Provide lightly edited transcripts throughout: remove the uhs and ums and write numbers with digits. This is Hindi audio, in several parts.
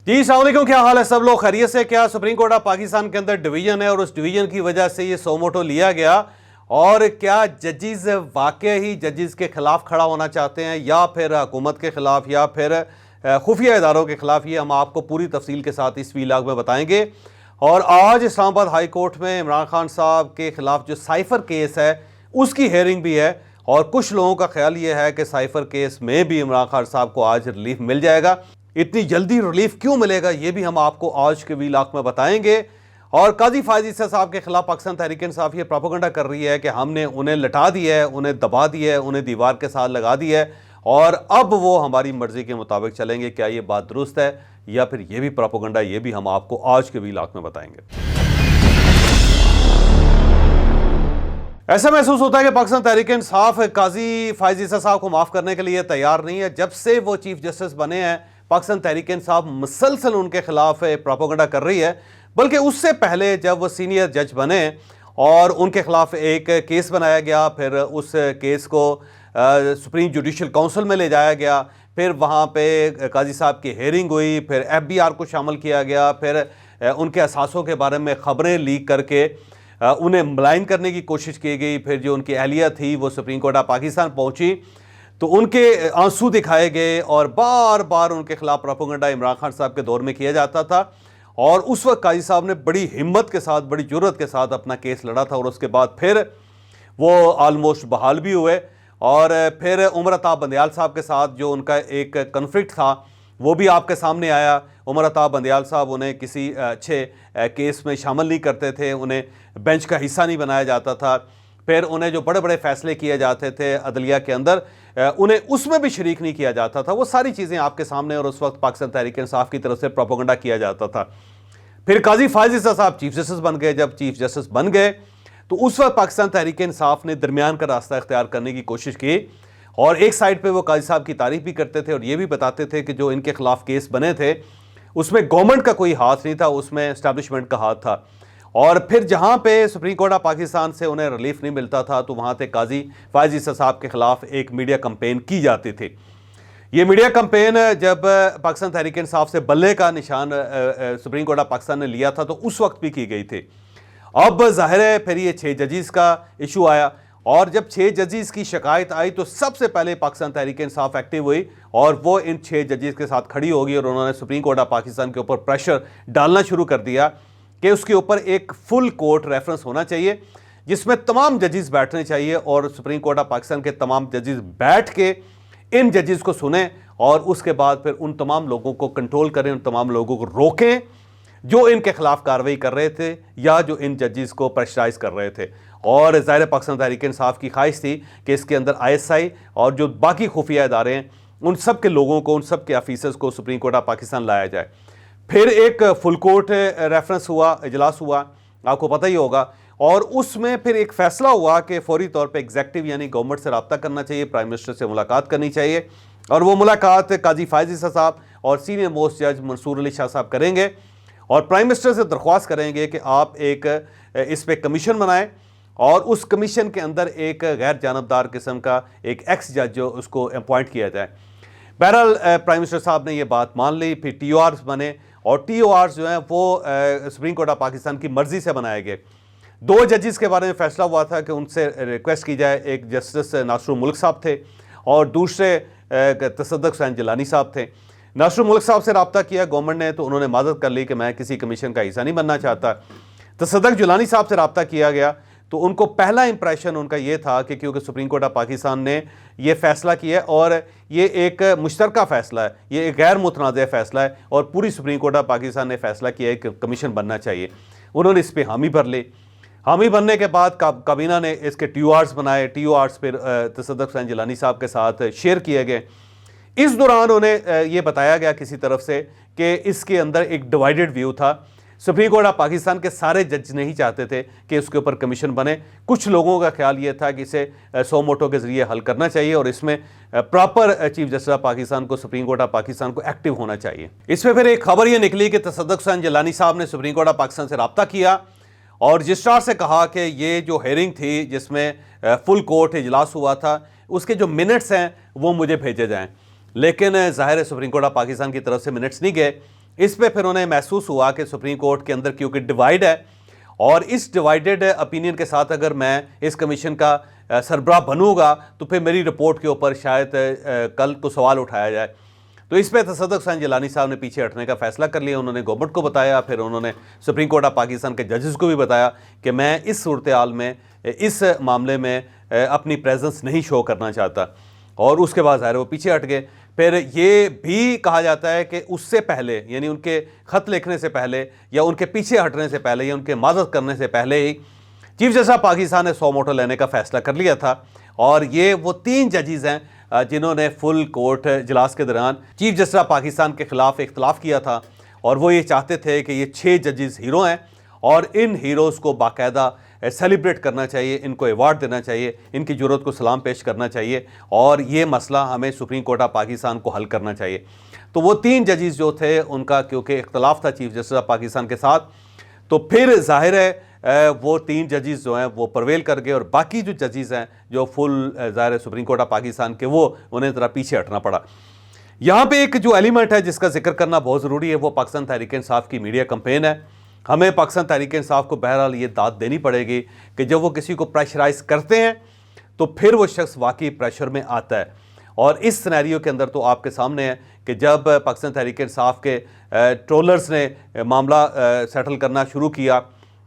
जी अस्सलाम वालेकुम, क्या हाल है सब लोग? खैरियत से? क्या सुप्रीम कोर्ट ऑफ पाकिस्तान के अंदर डिवीजन है और उस डिवीजन की वजह से ये सो मोटो लिया गया? और क्या जजेस वाकई ही जजेस के खिलाफ खड़ा होना चाहते हैं या फिर हुकूमत के खिलाफ या फिर खुफिया इदारों के खिलाफ? ये हम आपको पूरी तफसील के साथ इस वीलॉग में बताएंगे। और आज इस्लामाबाद हाई कोर्ट में इमरान खान साहब के खिलाफ जो साइफर केस है उसकी हेयरिंग भी है और कुछ लोगों का ख्याल ये है कि साइफर केस में भी इमरान खान साहब को आज रिलीफ मिल जाएगा। इतनी जल्दी रिलीफ क्यों मिलेगा ये भी हम आपको आज के वीलॉग में बताएंगे। और काजी फायज ईसा साहब के खिलाफ पाकिस्तान तहरीक इंसाफ ये प्रोपेगेंडा कर रही है कि हमने उन्हें लटा दिया है, उन्हें दबा दिया है, उन्हें दीवार के साथ लगा दिया है और अब वो हमारी मर्जी के मुताबिक चलेंगे। क्या ये बात दुरुस्त है या फिर ये भी प्रोपेगेंडा? ये भी हम आपको आज के वीलॉग में बताएंगे। ऐसा महसूस होता है कि पाकिस्तान तहरीक इंसाफ काजी फायज ईसा साहब को माफ करने के लिए तैयार नहीं है। जब से वो चीफ जस्टिस बने हैं पाकिस्तान तहरीक इंसाफ मुसलसल उनके खिलाफ प्रोपेगेंडा कर रही है। बल्कि उससे पहले जब वो सीनियर जज बने और उनके खिलाफ एक केस बनाया गया, फिर उस केस को सुप्रीम जुडिशल काउंसिल में ले जाया गया, फिर वहाँ पे काजी साहब की हेयरिंग हुई, फिर FBI को शामिल किया गया, फिर उनके असासों के बारे में ख़बरें लीक करके उन्हें मलाइन करने की कोशिश की गई। फिर जो उनकी अहलिया थी वो सुप्रीम कोर्ट ऑफ पाकिस्तान पहुँची तो उनके आंसू दिखाए गए और बार बार उनके खिलाफ प्रोपेगेंडा इमरान खान साहब के दौर में किया जाता था। और उस वक्त काजी साहब ने बड़ी हिम्मत के साथ, बड़ी जुर्रत के साथ अपना केस लड़ा था और उसके बाद फिर वो ऑलमोस्ट बहाल भी हुए। और फिर उमर अताब बंदयाल साहब के साथ जो उनका एक कन्फ्लिक्ट था वो भी आपके सामने आया। उमर अताब बंदयाल साहब उन्हें किसी अच्छे केस में शामिल नहीं करते थे, उन्हें बेंच का हिस्सा नहीं बनाया जाता था। फिर उन्हें जो बड़े बड़े फैसले किए जाते थे अदलिया के अंदर उन्हें उसमें भी शरीक नहीं किया जाता था। वो सारी चीज़ें आपके सामने और उस वक्त पाकिस्तान तहरीक इंसाफ की तरफ से प्रोपेगेंडा किया जाता था। फिर काजी फायज ईसा साहब चीफ जस्टिस बन गए। जब चीफ जस्टिस बन गए तो उस वक्त पाकिस्तान तहरीक इंसाफ ने दरमियान का रास्ता इख्तियार करने की कोशिश की और एक साइड पे वो काजी साहब की तारीफ भी करते थे और ये भी बताते थे कि जो इनके खिलाफ केस बने थे उसमें गवर्नमेंट का कोई हाथ नहीं था, उसमें एस्टैब्लिशमेंट का हाथ था। और फिर जहाँ पे सुप्रीम कोर्ट ऑफ पाकिस्तान से उन्हें रिलीफ नहीं मिलता था तो वहाँ से काजी फायज ईसा साहब के खिलाफ एक मीडिया कैंपेन की जाती थी। ये मीडिया कैंपेन जब पाकिस्तान तहरीक इंसाफ से बल्ले का निशान सुप्रीम कोर्ट ऑफ पाकिस्तान ने लिया था तो उस वक्त भी की गई थी। अब जाहिर है फिर ये 6 जजेस का इशू आया और जब 6 जजेस की शिकायत आई तो सबसे पहले पाकिस्तान तहरीक इंसाफ एक्टिव हुई और वो इन 6 जजेस के साथ खड़ी होगी और उन्होंने सुप्रीम कोर्ट ऑफ पाकिस्तान के ऊपर प्रेशर डालना शुरू कर दिया कि उसके ऊपर एक फुल कोर्ट रेफरेंस होना चाहिए जिसमें तमाम जजेस बैठने चाहिए और सुप्रीम कोर्ट ऑफ पाकिस्तान के तमाम जजेस बैठ के इन जजेस को सुने और उसके बाद फिर उन तमाम लोगों को कंट्रोल करें, उन तमाम लोगों को रोकें जो इनके खिलाफ कार्रवाई कर रहे थे या जो इन जजेस को प्रेशराइज कर रहे थे। और ज़ाहिर पाकिस्तान तहरीक इंसाफ की ख्वाहिश थी कि इसके अंदर ISI और जो बाकी खुफिया इदारे हैं उन सब के लोगों को, उन सब के ऑफिसर्स को सुप्रीम कोर्ट ऑफ पाकिस्तान लाया जाए। फिर एक फुल कोर्ट रेफरेंस हुआ, इजलास हुआ, आपको पता ही होगा, और उसमें फिर एक फैसला हुआ कि फौरी तौर पे एग्जेक्टिव यानी गवर्नमेंट से रब्ता करना चाहिए, प्राइम मिनिस्टर से मुलाकात करनी चाहिए और वो मुलाकात काजी फायज ईसा साहब और सीनियर मोस्ट जज मंसूर अली शाह साहब करेंगे और प्राइम मिनिस्टर से दरख्वास्त करेंगे कि आप एक इस पर कमीशन बनाएं और उस कमीशन के अंदर एक गैर जानबदार किस्म का एक एक्स जज जो उसको अपॉइंट किया जाए। बहरहाल प्राइम मिनिस्टर साहब ने ये बात मान ली। फिर TORs बने और TORs जो हैं वो सुप्रीम कोर्ट ऑफ पाकिस्तान की मर्जी से बनाए गए। 2 जजेस के बारे में फैसला हुआ था कि उनसे रिक्वेस्ट की जाए। एक जस्टिस नासरुल मुल्क साहब थे और दूसरे तसद्दुक़ हुसैन जिलानी साहब थे। नासरुल मुल्क साहब से रब्ता किया गवर्नमेंट ने तो उन्होंने माजरत कर ली कि मैं किसी कमीशन का हिस्सा नहीं बनना चाहता। तसद्दुक़ जिलानी साहब से रब्ता किया गया तो उनको पहला इंप्रेशन उनका ये था कि क्योंकि सुप्रीम कोर्ट ऑफ पाकिस्तान ने ये फैसला किया और ये एक मुश्तरका फ़ैसला है, ये एक गैर मुतनाज़ फ़ैसला है और पूरी सुप्रीम कोर्ट ऑफ पाकिस्तान ने फैसला किया है कि कमीशन बनना चाहिए। उन्होंने इस पर हामी भर ली। हामी बनने के बाद काबीना ने इसके TORs बनाए। TORs फिर तसद्दुक़ हुसैन जिलानी साहब के साथ शेयर किए गए। इस दौरान उन्हें ये बताया गया किसी तरफ से कि इसके अंदर एक डिवाइडेड व्यू था। सुप्रीम कोर्ट ऑफ पाकिस्तान के सारे जज नहीं चाहते थे कि उसके ऊपर कमीशन बने। कुछ लोगों का ख्याल ये था कि इसे सो मोटो के ज़रिए हल करना चाहिए और इसमें proper chief justice of Pakistan को, सुप्रीम कोर्ट ऑफ पाकिस्तान को एक्टिव होना चाहिए। इसमें फिर एक खबर ये निकली कि तसद्दुक़ हुसैन जिलानी साहब ने सुप्रीम कोर्ट ऑफ पाकिस्तान से रब्ता किया और रजिस्ट्रार से कहा कि ये जो हेयरिंग थी जिसमें फुल कोर्ट इजलास हुआ था उसके जो मिनट्स हैं वो मुझे भेजे जाएँ। लेकिन ज़ाहिर है सुप्रीम कोर्ट ऑफ पाकिस्तान की तरफ से मिनट्स नहीं गए। इस पे फिर उन्हें महसूस हुआ कि सुप्रीम कोर्ट के अंदर क्योंकि डिवाइड है और इस डिवाइडेड ओपिनियन के साथ अगर मैं इस कमीशन का सरबराह बनूंगा तो फिर मेरी रिपोर्ट के ऊपर शायद कल को सवाल उठाया जाए। तो इस पे तसद्दुक़ हुसैन जिलानी साहब ने पीछे हटने का फैसला कर लिया। उन्होंने गवर्नमेंट को बताया, फिर उन्होंने सुप्रीम कोर्ट ऑफ पाकिस्तान के जजेस को भी बताया कि मैं इस सूरत हाल में इस मामले में अपनी प्रेजेंस नहीं शो करना चाहता, और उसके बाद ज़ाहिर वो पीछे हट गए। फिर ये भी कहा जाता है कि उससे पहले, यानी उनके ख़त लिखने से पहले या उनके पीछे हटने से पहले या उनके माजत करने से पहले ही चीफ जस्टिस ऑफ पाकिस्तान ने सो मोटो लेने का फैसला कर लिया था। और ये वो 3 जजेस हैं जिन्होंने फुल कोर्ट इजलास के दौरान चीफ जस्टिस ऑफ पाकिस्तान के खिलाफ इख्तलाफ किया था, और वो ये चाहते थे कि ये 6 जजेस हीरो हैं और इन हीरोज़ को बाकायदा सेलिब्रेट करना चाहिए, इनको अवार्ड देना चाहिए, इनकी ज़रूरत को सलाम पेश करना चाहिए, और ये मसला हमें सुप्रीम कोर्ट ऑफ पाकिस्तान को हल करना चाहिए। तो वो 3 जजेस जो थे उनका क्योंकि इख्तलाफ था चीफ जस्टिस ऑफ पाकिस्तान के साथ, तो फिर जाहिर है वो 3 जजेस जो हैं वो परवेल कर गए, और बाकी जो जजेस हैं जो फुल ज़ाहिर है सुप्रीम कोर्ट ऑफ पाकिस्तान के, वो उन्हें ज़रा पीछे हटना पड़ा। यहाँ पे एक जो एलिमेंट है जिसका जिक्र करना बहुत ज़रूरी है वो पाकिस्तान तहरीक इंसाफ की मीडिया कैंपेन है। हमें पाकिस्तान तहरीक इंसाफ को बहरहाल ये दाद देनी पड़ेगी कि जब वो किसी को प्रेशराइज करते हैं तो फिर वो शख्स वाकई प्रेशर में आता है। और इस सिनेरियो के अंदर तो आपके सामने है कि जब पाकिस्तान तहरीक इंसाफ के ट्रोलर्स ने मामला सेटल करना शुरू किया,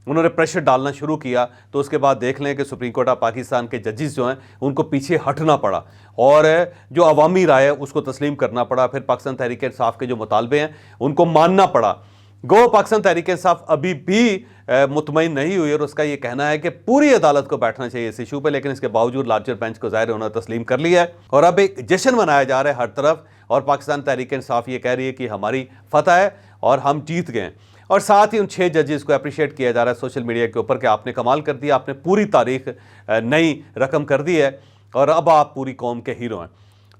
उन्होंने प्रेशर डालना शुरू किया, तो उसके बाद देख लें कि सुप्रीम कोर्ट ऑफ पाकिस्तान के जजेस जो हैं उनको पीछे हटना पड़ा और जो अवामी राय है उसको तस्लीम करना पड़ा। फिर पाकिस्तान तहरीक इंसाफ के जो मुतालबे हैं उनको मानना पड़ा। गो पाकिस्तान तहरीक इंसाफ अभी भी मुतमईन नहीं हुई, और उसका ये कहना है कि पूरी अदालत को बैठना चाहिए इस इशू पे, लेकिन इसके बावजूद लार्जर बेंच को ज़ाहिर उन्होंने तस्लीम कर लिया है और अब एक जश्न मनाया जा रहा है हर तरफ। और पाकिस्तान तहरीक इंसाफ ये कह रही है कि हमारी फतह है और हम जीत गए, और साथ ही उन 6 जजेस को अप्रिशिएट किया जा रहा है सोशल मीडिया के ऊपर कि आपने कमाल कर दिया, आपने पूरी तारीख नई रकम कर दी है और अब आप पूरी कौम के हीरो हैं।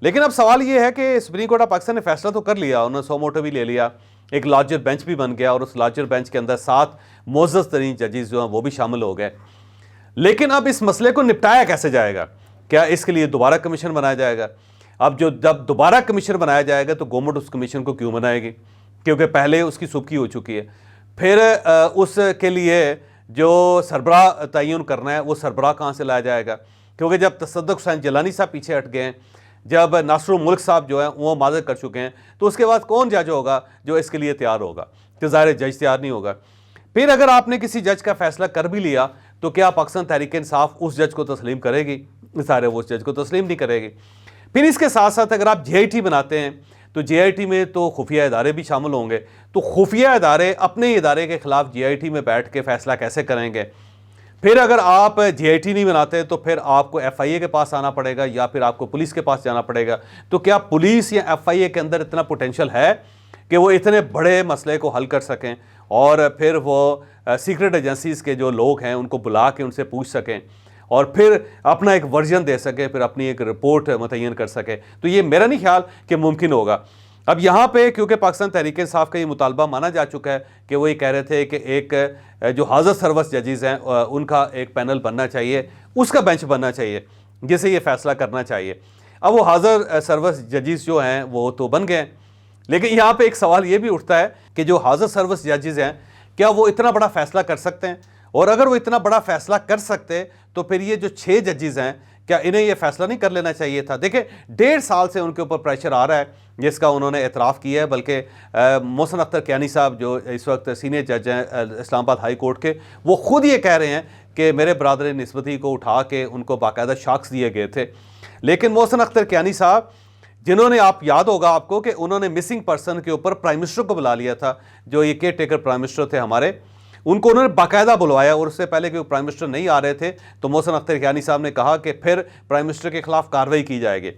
लेकिन अब सवाल ये है कि सुप्रीम कोर्ट ऑफ पाकिस्तान ने फैसला तो कर लिया, उन्होंने सो मोटो भी ले लिया, एक लार्जर बेंच भी बन गया, और उस लार्जर बेंच के अंदर 7 मोअज़्ज़ज़ तरीन जजेस जो हैं वो भी शामिल हो गए। लेकिन अब इस मसले को निपटाया कैसे जाएगा? क्या इसके लिए दोबारा कमीशन बनाया जाएगा? अब जब दोबारा कमीशन बनाया जाएगा तो गवर्नमेंट उस कमीशन को क्यों बनाएगी, क्योंकि पहले उसकी सुबकी हो चुकी है। फिर उसके लिए जो सरबराह तयन करना है वो सरबराह कहाँ से लाया जाएगा? क्योंकि जब तसद्दुक़ हुसैन जिलानी साहब पीछे हट गए हैं, जब नासरुल मुल्क साहब जो हैं वो माज़रत कर चुके हैं, तो उसके बाद कौन जज होगा जो इसके लिए तैयार होगा? तो ज़ाहिर जज तैयार नहीं होगा। फिर अगर आपने किसी जज का फैसला कर भी लिया तो क्या पाकिस्तान तहरीक इंसाफ उस जज को तस्लीम करेगी? ज़ाहिर वो उस जज को तस्लीम नहीं करेगी। फिर इसके साथ साथ अगर आप JIT बनाते हैं तो JIT में तो खुफिया इदारे भी शामिल होंगे, तो खुफिया इदारे अपने इदारे के ख़िलाफ़ JIT में बैठ के फ़ैसला कैसे करेंगे? फिर अगर आप JIT नहीं बनाते तो फिर आपको FIA के पास आना पड़ेगा या फिर आपको पुलिस के पास जाना पड़ेगा। तो क्या पुलिस या FIA के अंदर इतना पोटेंशियल है कि वो इतने बड़े मसले को हल कर सकें और फिर वो सीक्रेट एजेंसीज़ के जो लोग हैं उनको बुला के उनसे पूछ सकें और फिर अपना एक वर्जन दे सकें, फिर अपनी एक रिपोर्ट मुतय्यन कर सकें? तो ये मेरा नहीं ख्याल कि मुमकिन होगा। अब यहाँ पे क्योंकि पाकिस्तान तहरीक इंसाफ का ये मुतालबा माना जा चुका है कि वो ये कह रहे थे कि एक जो हाज़र सर्वस जजेस हैं उनका एक पैनल बनना चाहिए, उसका बेंच बनना चाहिए जिसे ये फ़ैसला करना चाहिए। अब वो हाज़र सर्वस जजेस जो हैं वो तो बन गए, लेकिन यहाँ पे एक सवाल ये भी उठता है कि जो हाज़र सर्वस जजेस हैं क्या वो इतना बड़ा फ़ैसला कर सकते हैं? और अगर वो इतना बड़ा फ़ैसला कर सकते तो फिर ये जो 6 जजेस हैं क्या इन्हें ये फैसला नहीं कर लेना चाहिए था? देखिए 1.5 साल से उनके ऊपर प्रेशर आ रहा है जिसका उन्होंने एतराफ़ किया है, बल्कि मोहसिन अख्तर कियानी साहब जो इस वक्त सीनियर जज हैं इस्लामाबाद हाई कोर्ट के, वो ख़ुद ये कह रहे हैं कि मेरे बरादर निस्बती को उठा के उनको बाकायदा शॉक्स दिए गए थे। लेकिन मोहसिन अख्तर कियानी साहब, जिन्होंने आप याद होगा आपको कि उन्होंने मिसिंग पर्सन के ऊपर प्राइम मिनिस्टर को बुला लिया था, जो ये केयर टेकर प्राइम मिनिस्टर थे हमारे, उनको उन्होंने बाकायदा बुलवाया और उससे पहले कि वो प्राइम मिनिस्टर नहीं आ रहे थे तो मोहसिन अख्तर कियानी साहब ने कहा कि फिर प्राइम मिनिस्टर के खिलाफ कार्रवाई की जाएगी।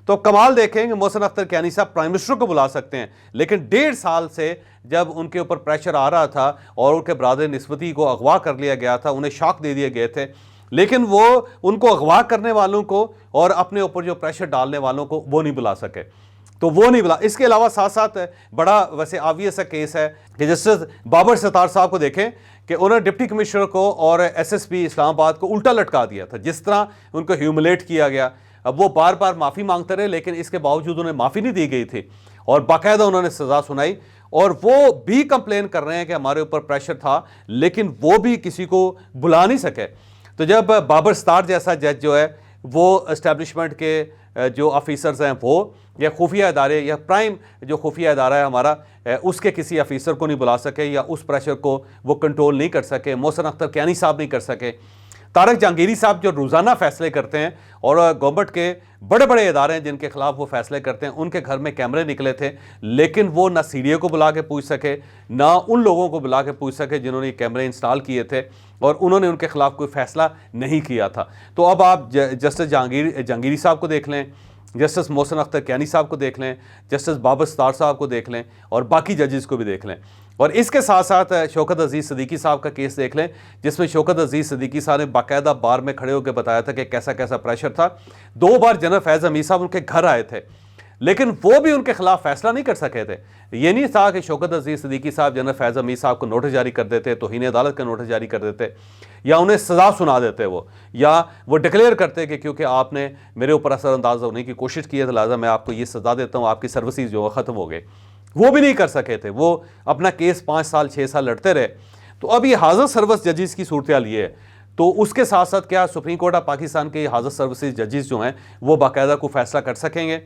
तो कमाल देखेंगे, मोहसिन अख्तर कियानी साहब प्राइम मिनिस्टर को बुला सकते हैं, लेकिन 1.5 साल से जब उनके ऊपर प्रेशर आ रहा था और उनके बरादर निस्बती को अगवा कर लिया गया था, उन्हें शॉक दे दिए गए थे, लेकिन वो उनको अगवा करने वालों को और अपने ऊपर जो प्रेशर डालने वालों को वो नहीं बुला सके, तो वो नहीं बुला। इसके अलावा साथ साथ बड़ा वैसे ऑब्वियस सा केस है कि जस्टिस बाबर सत्तार साहब को देखें कि उन्होंने डिप्टी कमिश्नर को और SSP इस्लामाबाद को उल्टा लटका दिया था, जिस तरह उनको ह्यूमिलेट किया गया। अब वो बार बार माफ़ी मांगते रहे, लेकिन इसके बावजूद उन्हें माफ़ी नहीं दी गई थी और बाकायदा उन्होंने सज़ा सुनाई और वो भी कंप्लेन कर रहे हैं कि हमारे ऊपर प्रेशर था, लेकिन वो भी किसी को बुला नहीं सके। तो जब बाबर सत्तार जैसा जज जो है वो एस्टेब्लिशमेंट के जो ऑफिसर्स हैं वो, या खुफिया इदारे या प्राइम जो खुफिया इदारा है हमारा, उसके किसी ऑफिसर को नहीं बुला सके या उस प्रेशर को वो कंट्रोल नहीं कर सके, मोहसिन अख्तर कियानी साहब नहीं कर सके, तारक जहांगीरी साहब जो रोज़ाना फैसले करते हैं और गवर्नमेंट के बड़े बड़े इदारे हैं जिनके खिलाफ वो फैसले करते हैं, उनके घर में कैमरे निकले थे, लेकिन वो ना सीडीए को बुला के पूछ सके, ना उन लोगों को बुला के पूछ सके जिन्होंने कैमरे इंस्टॉल किए थे, और उन्होंने उनके खिलाफ कोई फैसला नहीं किया था। तो अब आप जस्टिस जहांगीरी साहब को देख लें, जस्टिस मोहसिन अख्तर कियानी साहब को देख लें, जस्टिस बाबर सत्तार साहब को देख लें, और बाकी जजेस को भी देख लें, और इसके साथ साथ शौकत अजीज़ सिद्दीकी साहब का केस देख लें, जिसमें शौकत अजीज़ सिद्दीकी साहब ने बाकायदा बार में खड़े होकर बताया था कि कैसा कैसा प्रेशर था। 2 बार जनरल फैज़ हमीद साहब उनके घर आए थे, लेकिन वो भी उनके खिलाफ फैसला नहीं कर सके थे। ये नहीं था कि शौकत अजीज़ सिद्दीकी साहब जनरल फैज़ हमीद साहब को नोटिस जारी कर देते, तौहीन अदालत का नोटिस जारी कर देते, या उन्हें सज़ा सुना देते वो, या वो डिक्लेयर करते कि क्योंकि आपने मेरे ऊपर असरअंदाज होने की कोशिश की है तो लिहाजा मैं आपको ये सज़ा देता हूँ, आपकी सर्विसेज जो ख़त्म हो गए। वो भी नहीं कर सके थे, वो अपना केस 5 साल 6 साल लड़ते रहे। तो अब ये हाज़र सर्विस जजेस की सूरत हाल ये है। तो उसके साथ साथ क्या सुप्रीम कोर्ट ऑफ पाकिस्तान के हाज़र सर्विसेज जजेस जो हैं वो बाकायदा को फैसला कर सकेंगे।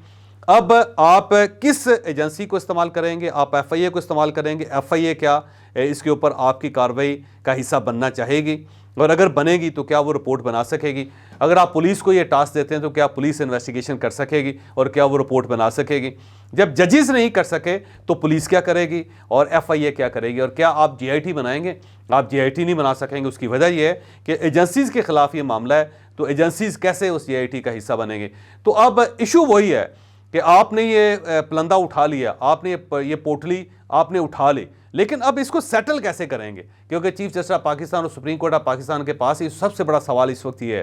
अब आप किस एजेंसी को इस्तेमाल करेंगे? आप FIA को इस्तेमाल करेंगे? FIA क्या इसके ऊपर आपकी कार्रवाई का हिस्सा बनना चाहेगी, और अगर बनेगी तो क्या वो रिपोर्ट बना सकेगी? अगर आप पुलिस को ये टास्क देते हैं तो क्या पुलिस इन्वेस्टिगेशन कर सकेगी और क्या वो रिपोर्ट बना सकेगी? जब जजेस नहीं कर सके तो पुलिस क्या करेगी और FIA क्या करेगी? और क्या आप GIT बनाएंगे? आप GIT नहीं बना सकेंगे। उसकी वजह यह है कि एजेंसीज़ के खिलाफ ये मामला है, तो एजेंसीज़ कैसे उस GIT का हिस्सा बनेंगे? तो अब इशू वही है कि आपने ये पलंदा उठा लिया, आपने ये पोटली आपने उठा ली, लेकिन अब इसको सेटल कैसे करेंगे? क्योंकि चीफ जस्टिस ऑफ पाकिस्तान और सुप्रीम कोर्ट ऑफ पाकिस्तान के पास ये सबसे बड़ा सवाल इस वक्त ये है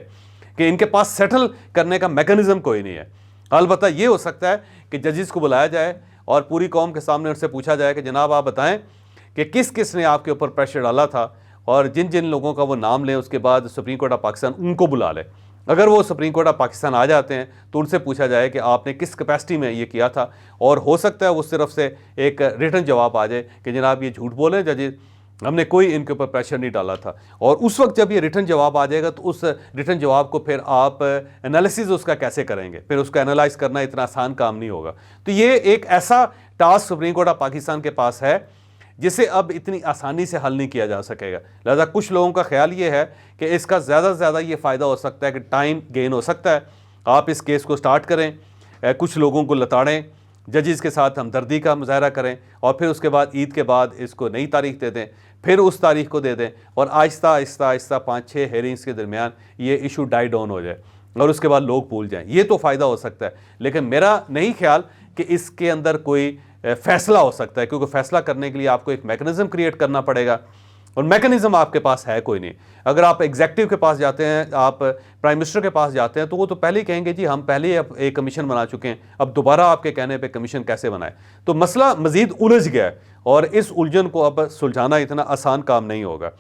कि इनके पास सेटल करने का मैकेनिज्म कोई नहीं है। अलबत्ता ये हो सकता है कि जजेस को बुलाया जाए और पूरी कौम के सामने उनसे पूछा जाए कि जनाब आप बताएं कि किस किस ने आपके ऊपर प्रेशर डाला था, और जिन जिन लोगों का वो नाम लें उसके बाद सुप्रीम कोर्ट ऑफ पाकिस्तान उनको बुला ले। अगर वो सुप्रीम कोर्ट ऑफ पाकिस्तान आ जाते हैं तो उनसे पूछा जाए कि आपने किस कैपेसिटी में ये किया था, और हो सकता है उस तरफ से एक रिटन जवाब आ जाए कि जनाब ये झूठ बोले जजेस, हमने कोई इनके ऊपर प्रेशर नहीं डाला था। और उस वक्त जब ये रिटन जवाब आ जाएगा तो उस रिटन जवाब को फिर आप एनालिसिस उसका कैसे करेंगे? फिर उसको एनालाइज करना इतना आसान काम नहीं होगा। तो ये एक ऐसा task supreme court of Pakistan के पास है जिसे अब इतनी आसानी से हल नहीं किया जा सकेगा। लिहाजा कुछ लोगों का ख्याल ये है कि इसका ज़्यादा से ज़्यादा ये फ़ायदा हो सकता है कि टाइम गेन हो सकता है। आप इस केस को स्टार्ट करें, कुछ लोगों को लताड़ें, जजेस के साथ हमदर्दी का मुजाहरा करें, और फिर उसके बाद ईद के बाद इसको नई तारीख दे दें, फिर उस तारीख को दे दें, और आहिस्ता आहिस्ता आहिस्ता 5-6 हेयरिंग्स के दरमियान ये इशू डाई डाउन हो जाए और उसके बाद लोग भूल जाएं। ये तो फ़ायदा हो सकता है, लेकिन मेरा नहीं ख्याल कि इसके अंदर कोई फैसला हो सकता है, क्योंकि फैसला करने के लिए आपको एक मैकेनिज्म क्रिएट करना पड़ेगा, और मैकेनिज्म आपके पास है कोई नहीं। अगर आप एग्जेक्टिव के पास जाते हैं, आप प्राइम मिनिस्टर के पास जाते हैं, तो वो तो पहले ही कहेंगे जी हम पहले एक कमीशन बना चुके हैं, अब दोबारा आपके कहने पे कमीशन कैसे बनाए? तो मसला मजीद उलझ गया है, और इस उलझन को अब सुलझाना इतना आसान काम नहीं होगा।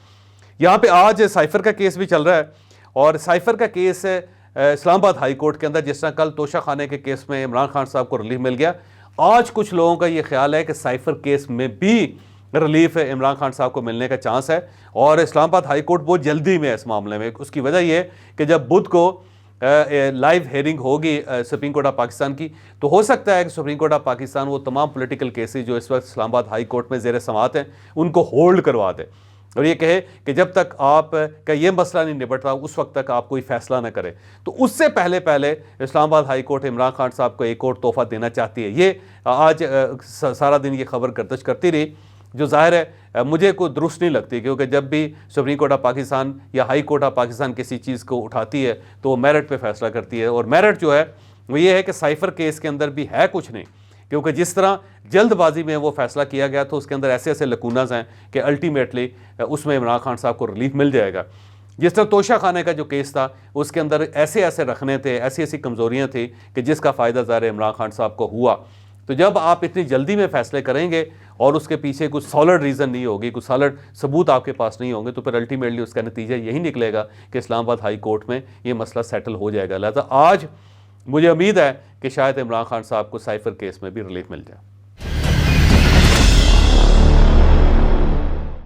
यहाँ पे आज साइफर का केस भी चल रहा है, और साइफर का केस इस्लामाबाद हाई कोर्ट के अंदर, जिस तरह कल तोशा खाने के केस में इमरान खान साहब को रिलीफ मिल गया, आज कुछ लोगों का ये ख्याल है कि साइफर केस में भी रिलीफ इमरान खान साहब को मिलने का चांस है, और इस्लामाबाद हाई कोर्ट बहुत जल्दी में है इस मामले में। उसकी वजह यह कि जब बुध को लाइव हेयरिंग होगी सुप्रीम कोर्ट ऑफ पाकिस्तान की, तो हो सकता है कि सुप्रीम कोर्ट ऑफ पाकिस्तान वो तमाम पॉलिटिकल केसेस जो इस वक्त इस्लामाबाद हाई कोर्ट में ज़ेर समाअत हैं उनको होल्ड करवा दे, और ये कहे कि जब तक आप का ये मसला नहीं निपटता उस वक्त तक आप कोई फैसला ना करें। तो उससे पहले पहले इस्लामाबाद हाई कोर्ट इमरान खान साहब को एक और तोहफा देना चाहती है। ये आज सारा दिन ये खबर गर्दिश करती रही, जो जाहिर है मुझे कोई दुरुस्त नहीं लगती, क्योंकि जब भी सुप्रीम कोर्ट ऑफ पाकिस्तान या हाई कोर्ट ऑफ पाकिस्तान किसी चीज़ को उठाती है तो वो मेरिट पे फैसला करती है, और मेरिट जो है वो ये है कि साइफर केस के अंदर भी है कुछ नहीं, क्योंकि जिस तरह जल्दबाजी में वो फैसला किया गया तो उसके अंदर ऐसे ऐसे लकूनाज हैं कि अल्टीमेटली उसमें इमरान खान साहब को रिलीफ मिल जाएगा। जिस तरह तोशा खाने का जो केस था उसके अंदर ऐसे ऐसे रखने थे, ऐसी ऐसी कमज़ोरियाँ थी कि जिसका फ़ायदा ज़ाहिर इमरान खान साहब को हुआ। तो जब आप इतनी जल्दी में फ़ैसले करेंगे और उसके पीछे कुछ सॉलिड रीज़न नहीं होगी, कुछ सॉलिड सबूत आपके पास नहीं होंगे, तो फिर अल्टीमेटली उसका नतीजा यही निकलेगा कि इस्लामाबाद हाई कोर्ट में ये मसला सेटल हो जाएगा। लिहाजा आज मुझे उम्मीद है कि शायद इमरान खान साहब को साइफर केस में भी रिलीफ मिल जाए।